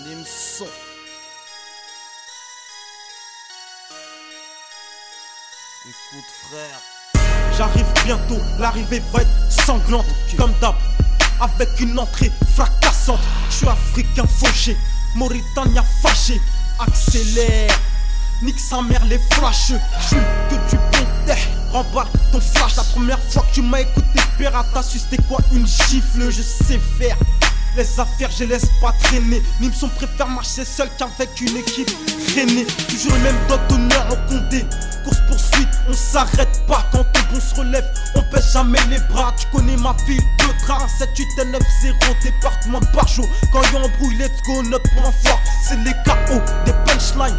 Limson. Écoute frère, j'arrive bientôt, l'arrivée va être sanglante, comme d'hab, avec une entrée fracassante. Je suis africain fauché, Mauritania fâché, accélère, nique sa mère les flasheux. Je suis que du bon terre, remballe ton flash. La première fois que tu m'as écouté, Perata, c'était quoi une gifle? Je sais faire les affaires, je laisse pas traîner. Limson préfère marcher seul qu'avec une équipe traînée. Toujours le même dot d'honneur en condé. Course poursuite, on s'arrête pas. Quand on bon se relève, on baisse jamais les bras. Tu connais ma ville de train, 7, 8, 9, 0, département de Barjo. Quand y'a embrouille, let's go, notre point fort, c'est les KO, des punchlines.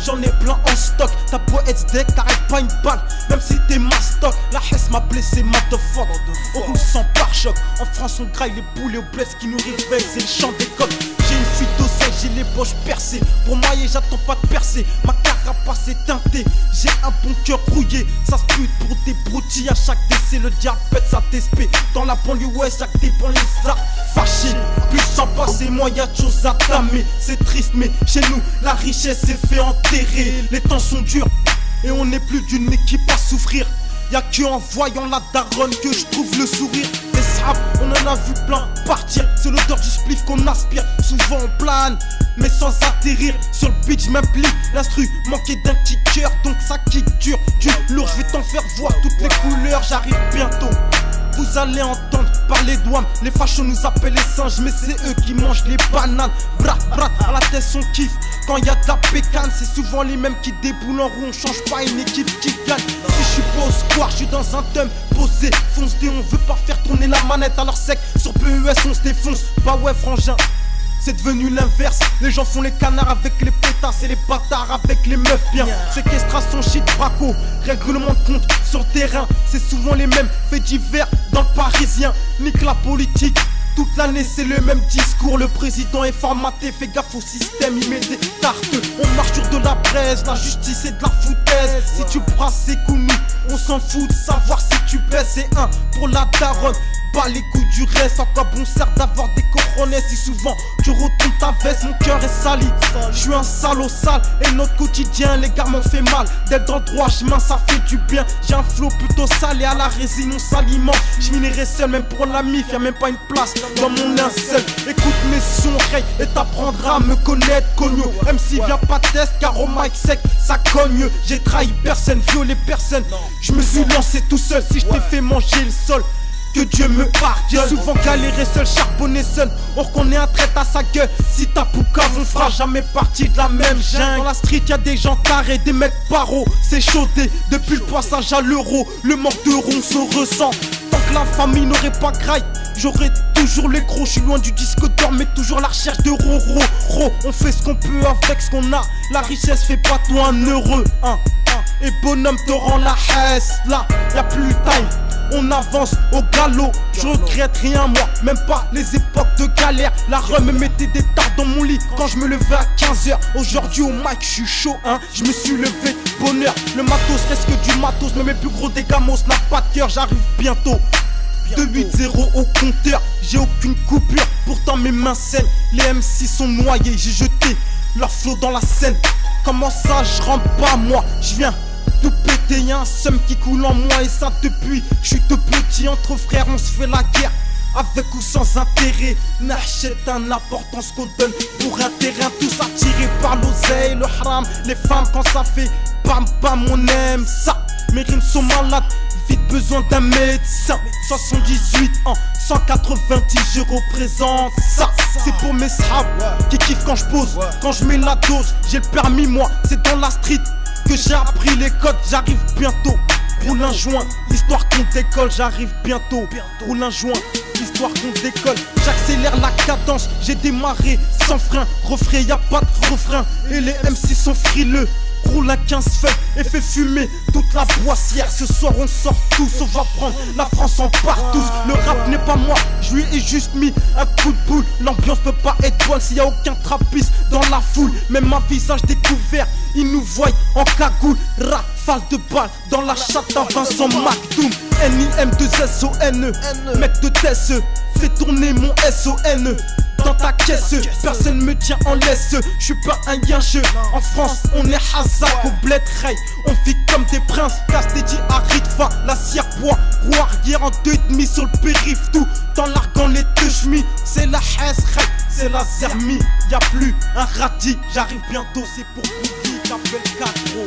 J'en ai plein en stock. Ta beau deck, t'arrêtes pas une balle, même si t'es ma stock. La Hesse m'a blessé, motherfuck. On roule sans pare-choc. En France, on graille les boulets aux blesses qui nous réveillent, c'est le champ des coqs. J'ai une fuite d'oseille, j'ai les poches percées. Pour mailler, j'attends pas de percer. Ma carapace est teintée, j'ai un bon cœur rouillé. Ça se pute pour des broutilles. À chaque décès, le diabète, ça t'espère. Dans la banlieue ouest, chaque dépend les arts fâchés. Plus j'en passe et moins y'a de choses à tamer. C'est triste, mais chez nous, la richesse est fait enterrer. Les temps sont durs et on n'est plus d'une équipe à souffrir. Y'a que en voyant la daronne que je trouve le sourire. Des sables, on en a vu plein partir. C'est l'odeur du spliff qu'on aspire. Souvent on plane, mais sans atterrir. Sur le beach m'implique, l'instru manquait d'un kicker. Donc ça kick dur, du lourd. Je vais t'en faire voir toutes les couleurs. J'arrive bientôt. Vous allez entendre parler d'ouam. Les fachos nous appellent les singes, mais c'est eux qui mangent les bananes. Brat, brat, à la tête on kiffe. Quand y a de la pécane, c'est souvent les mêmes qui déboulent en roue. On change pas une équipe qui gagne. Si je suis pas au square, je suis dans un thème posé. Fonce dé, on veut pas faire tourner la manette à leur sec. Sur PES on se défonce. Bah ouais frangin, c'est devenu l'inverse. Les gens font les canards avec les pétasses et les bâtards avec les meufs bien. Séquestration, shit, braco, règlement de compte sur le terrain. C'est souvent les mêmes faits divers dans le parisien. Nique la politique, toute l'année c'est le même discours. Le président est formaté, fais gaffe au système, il met des tartes. On marche sur de la braise, la justice et de la foutaise. Si tu brasses c'est coups, on s'en fout de savoir si tu baisses. C'est un pour la daronne, pas les coups du reste. En quoi bon sert d'avoir des coronets si souvent tu retournes ta veste? Mon cœur est sali, je suis un salaud sale. Et notre quotidien, les gars m'ont fait mal. D'être dans le droit chemin, ça fait du bien. J'ai un flow plutôt sale et à la résine on s'alimente. Je finirai seul, même pour la mif, y'a même pas une place dans mon linceul. Écoute mes sons, Ray, et t'apprendras à me connaître, cogno. MC vient pas test, car au mic sec, ça cogne. J'ai trahi personne, violé personne. Je me suis lancé tout seul, si je t'ai fait manger le sol, que Dieu me pardonne. J'ai souvent galéré seul, charbonné seul. On reconnaît un trait à sa gueule. Si t'as poucave, on fera jamais partie de la même jungle. Dans la street y'a des gens tarés, des mecs paros. C'est chaudé depuis le passage à l'euro. Le manque de rond se ressent. Tant que la famille n'aurait pas graille, j'aurais toujours les gros. Je suis loin du disque d'or, mais toujours la recherche de ro. On fait ce qu'on peut avec ce qu'on a. La richesse fait pas toi un heureux, hein. Et bonhomme te rend la hesse. Là y'a plus le time, on avance au galop. Je regrette rien moi, même pas les époques de galère. La rhum me mettait des tartes dans mon lit quand je me levais à 15h. Aujourd'hui au mic je suis chaud, hein. Je me suis levé de bonheur. Le matos reste que du matos, mais mes plus gros dégamos n'a pas de cœur. J'arrive bientôt. 2-8-0 au compteur, j'ai aucune coupure. Pourtant mes mains saignent, les MC sont noyés. J'ai jeté leur flot dans la Seine. Comment ça je rentre pas moi? Je viens tout péter, y'a un seum qui coule en moi. Et ça depuis que je suis tout petit. Entre frères on se fait la guerre, avec ou sans intérêt. N'achète un importance qu'on donne pour un terrain. Tous attirés par l'oseille, le haram. Les femmes quand ça fait bam bam on aime ça. Mes rimes sont malades, vite besoin d'un médecin. 78 ans, 190 je représente ça. C'est pour mes sahabs qui kiffent quand je pose, quand je mets la dose. J'ai le permis moi, c'est dans la street que j'ai appris les codes. J'arrive bientôt, roule un joint, l'histoire qu'on décolle. J'arrive bientôt, roule un joint, l'histoire qu'on décolle. J'accélère la cadence, j'ai démarré sans frein. Refrain, y'a pas de refrain, et les MC sont frileux. Roule à 15 feuilles et fait fumer toute la boissière. Ce soir on sort tous, on va prendre la France en partous. Le rap n'est pas moi, je lui ai juste mis un coup de boule. L'ambiance peut pas être bonne s'il y a aucun trappiste dans la foule. Même un visage découvert, ils nous voient en cagoule. Rafale de balles dans la chatte à Vincent McDoom. NIM2SON, mec de TSE, fais tourner mon SON. dans ta caisse, personne me tient en laisse. Je suis pas un yinche, en France on est hazak. Au bled ray, on vit comme des princes. Castédi à Ritva, la cire-bois, roi arrière en 2,5 sur le périph'. Tout dans l'argan les deux chemis, c'est la haisse ray, c'est la zermie. Y'a plus un radis, j'arrive bientôt, c'est pour Boogie, t'appelles 4 gros.